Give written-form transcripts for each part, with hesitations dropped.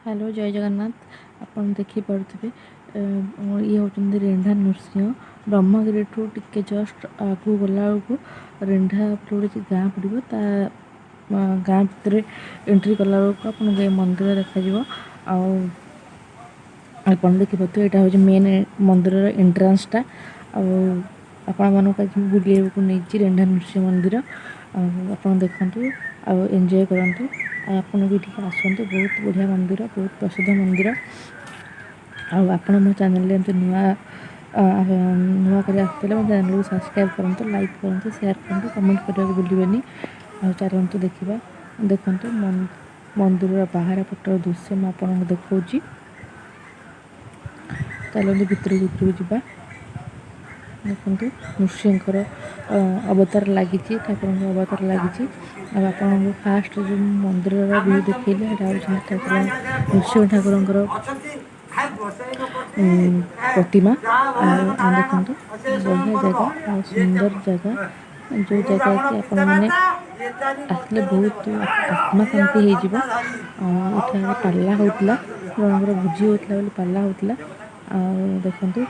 Hello जय जगन्नाथ आपन देखी पारे ये होती रेढ़ा नृसिंह ब्रह्मगिरी ठू टिके जस्ट आगू गला को रेढ़ा गोटे गाँ पड़ो गाँ भितर एंट्री कला को आप मंदिर देखा आपन देखिए यहाँ हूँ मेन मंदिर एंट्रांसटा आपण मानक आज बुले को नहीं रेढ़ा नृसिंह मंदिर आप देखु एंजॉय करूँ आपन भी आसतु बहुत बढ़िया मंदिर बहुत प्रसिद्ध मंदिर आपण मो चैनल एमती नुआ नुआ कर आसते मो चैनल को सब्सक्राइब करूँ लाइक करूँ शेयर करूँ कमेंट करने को भूलें चलतु देखा देखते मंदिर बाहर पटर दृश्य मुझे आपको देखा चलते भितर जा देखु नृसिंहर अवतार लगी ठाकुर अवतार लगी आप फास्ट जो मंदिर व्यू देखिले ठाकुर नृसिंह ठाकुर प्रतिमा देखु बढ़िया जगह सुंदर जगह जो जगह कि आपण मैंने आसले बहुत आत्मा शांति हो पाला होता जनकर भोजी होता पाला होता देखु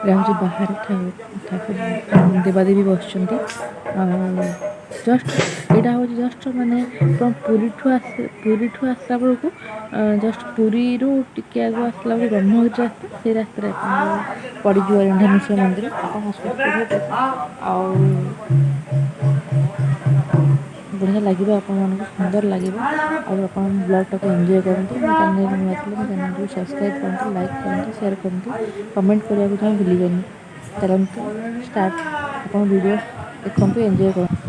यहाँ बाहर ठाकुर देवादेवी बस जस्ट यहाँ हूँ जस्ट माने पुरी ठू आसला बेलू जस्ट पुरी टिके आगे आसला ब्रह्मगिरी रास्ता से रास्ते पड़ रेढ़ा नृसिंह मंदिर बढ़िया लगे आपण सुंदर लगे आप ब्लॉग टाक एंजॉय करते मो चैनल नुआ मो चैनल को सब्सक्राइब करते लाइक करते शेयर करते कमेंट करने को जहाँ भूलें चलते स्टार्ट आप वीडियो देखते एंजॉय कर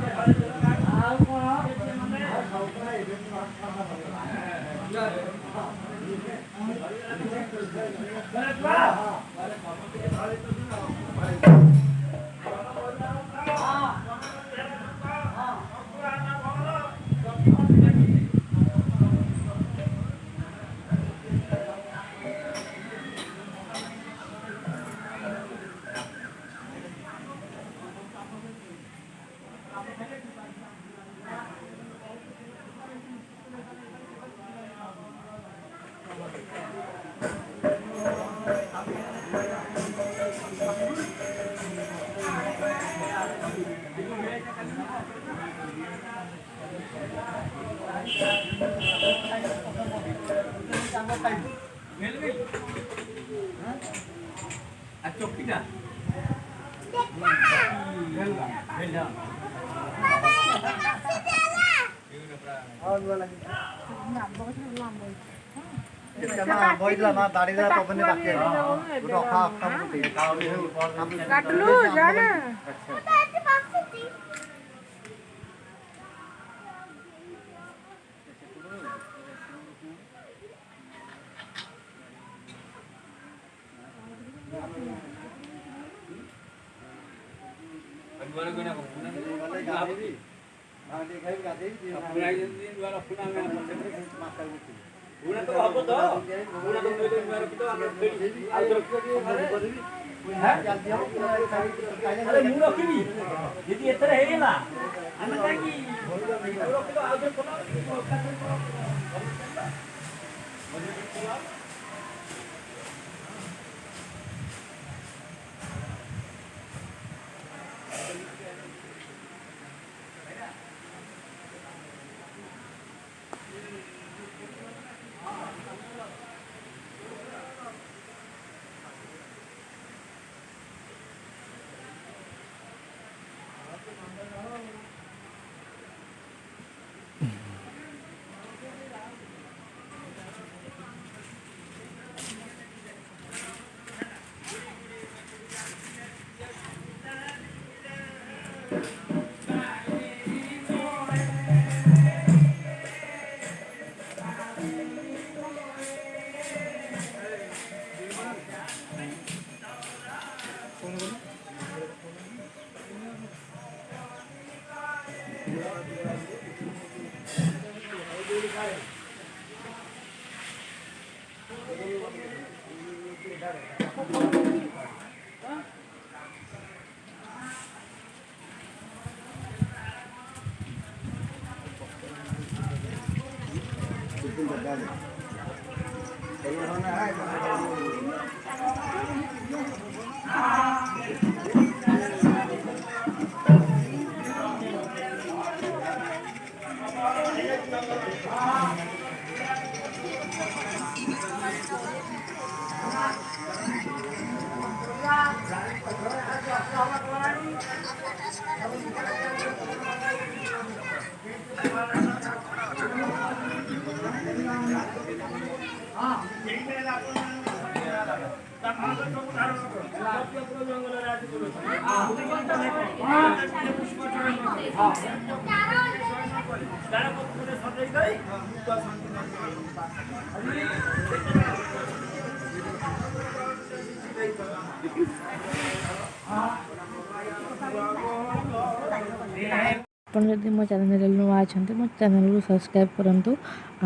ଆପଣ ଯଦି ମୋ ଚ୍ୟାନେଲରେ ନୂଆ ଅଛନ୍ତି ମୋ ଚ୍ୟାନେଲକୁ ସବସ୍କ୍ରାଇବ୍ କରନ୍ତୁ।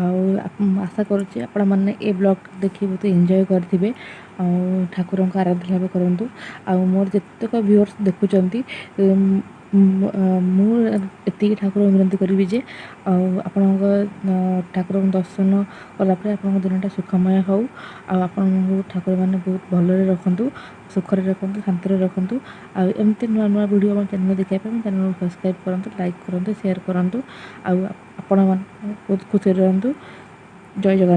ଆଉ ଆଶା କରୁଛି ଆପଣମାନେ ଏ ବ୍ଲଗ୍ ଦେଖି ବହୁତ ଏନ୍ଜୟ କରିଥିବେ। ଆଉ ଠାକୁରଙ୍କ ଆରାଧନା ଲାଭ କରନ୍ତୁ। ଆଉ ମୋର ଯେତେକ ଭିଉଅର୍ସ ଦେଖୁଛନ୍ତି ମୁଁ ଏତିକି ଠାକୁରଙ୍କୁ ବିନତି କରିବି ଯେ ଆଉ ଆପଣଙ୍କ ଠାକୁରଙ୍କ ଦର୍ଶନ କଲା ପରେ ଆପଣଙ୍କ ଦିନଟା ସୁଖମୟ ହେଉ। ଆଉ ଆପଣଙ୍କୁ ଠାକୁରମାନେ ବହୁତ ଭଲରେ ରଖନ୍ତୁ, ସୁଖରେ ରଖନ୍ତୁ, ଶାନ୍ତିରେ ରଖନ୍ତୁ। ଆଉ ଏମିତି ନୂଆ ନୂଆ ଭିଡ଼ିଓ ଆମ ଚ୍ୟାନେଲ ଦେଖିବା ପାଇଁ ଚ୍ୟାନେଲକୁ ସବସ୍କ୍ରାଇବ୍ କରନ୍ତୁ, ଲାଇକ୍ କରନ୍ତୁ, ସେୟାର କରନ୍ତୁ। ଆଉ ଆପଣମାନେ ବହୁତ ଖୁସିରେ ରୁହନ୍ତୁ। ଜୟ ଜଗନ୍ନାଥ।